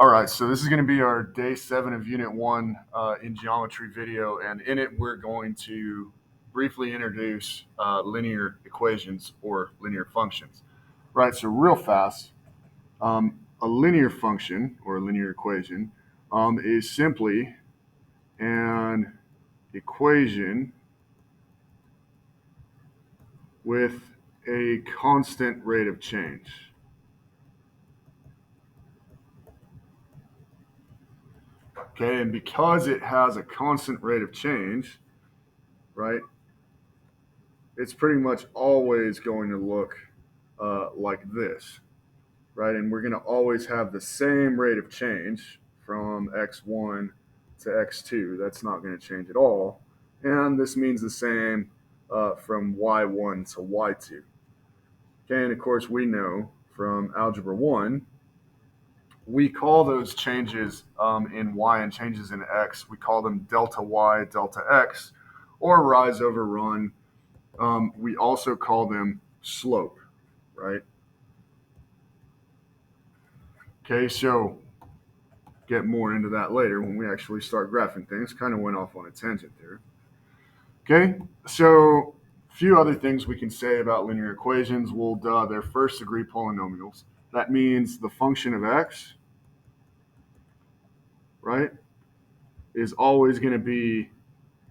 All right, so this is going to be our day 7 of Unit 1 in geometry video, and in it we're going to briefly introduce linear equations or linear functions. Right, so real fast, a linear function or a linear equation is simply an equation with a constant rate of change. Okay, and because it has a constant rate of change, right, it's pretty much always going to look like this, right? And we're going to always have the same rate of change from x1 to x2. That's not going to change at all. And this means the same from y1 to y2. Okay, and of course we know from Algebra 1, we call those changes in y and changes in x, we call them delta y, delta x, or rise over run. We also call them slope, right? Okay, so get more into that later when we actually start graphing things. Kind of went off on a tangent there. Okay, so a few other things we can say about linear equations. Well, they're first degree polynomials. That means the function of x, right, is always going to be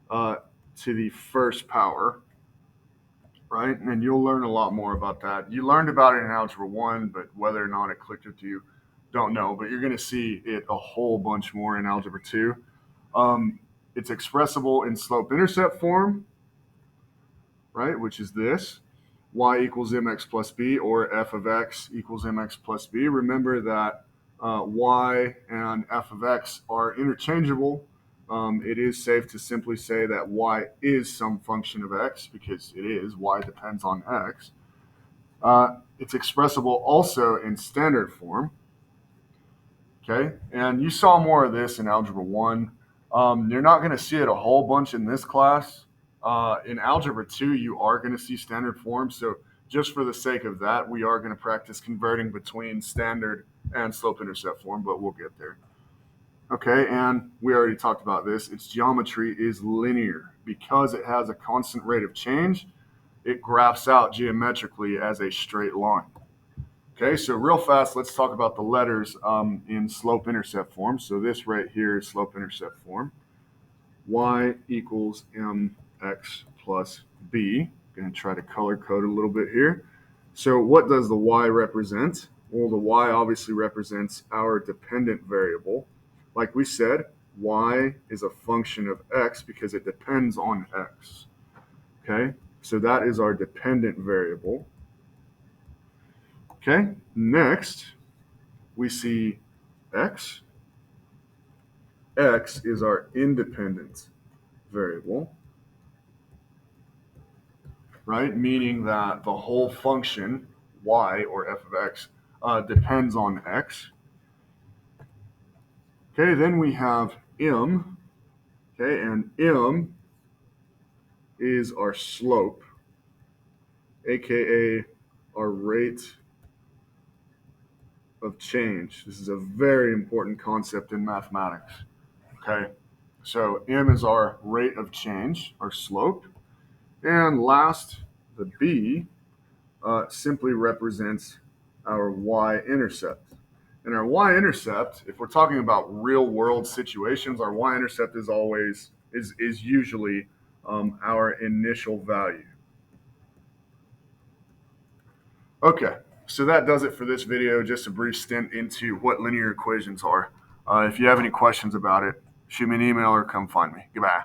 to the first power, right? And you'll learn a lot more about that. You learned about it in Algebra 1, but whether or not it clicked with you, don't know. But you're going to see it a whole bunch more in Algebra 2. It's expressible in slope-intercept form, right, which is this. Y equals mx plus b, or f of x equals mx plus b. Remember that y and f of x are interchangeable. It is safe to simply say that y is some function of x because it is. Y depends on x. It's expressible also in standard form. Okay, and you saw more of this in Algebra 1. You're not going to see it a whole bunch in this class. In Algebra 2, you are going to see standard form. So just for the sake of that, we are going to practice converting between standard and slope-intercept form, but we'll get there. Okay, and we already talked about this. Its geometry is linear. Because it has a constant rate of change, it graphs out geometrically as a straight line. Okay, so real fast, let's talk about the letters in slope-intercept form. So this right here is slope-intercept form. Y equals mx plus b. I'm going to try to color code a little bit here. So what does the y represent? Well, the y obviously represents our dependent variable. Like we said, y is a function of x because it depends on x. Okay, so that is our dependent variable. Okay, next we see x. X is our independent variable, right? Meaning that the whole function, y or f of x, depends on x. Okay, then we have m. Okay, and m is our slope, aka our rate of change. This is a very important concept in mathematics. Okay, so m is our rate of change, our slope. And last, the b simply represents our y-intercept. And our y-intercept, if we're talking about real-world situations, our y-intercept is usually our initial value. Okay, so that does it for this video. Just a brief stint into what linear equations are. If you have any questions about it, shoot me an email or come find me. Goodbye.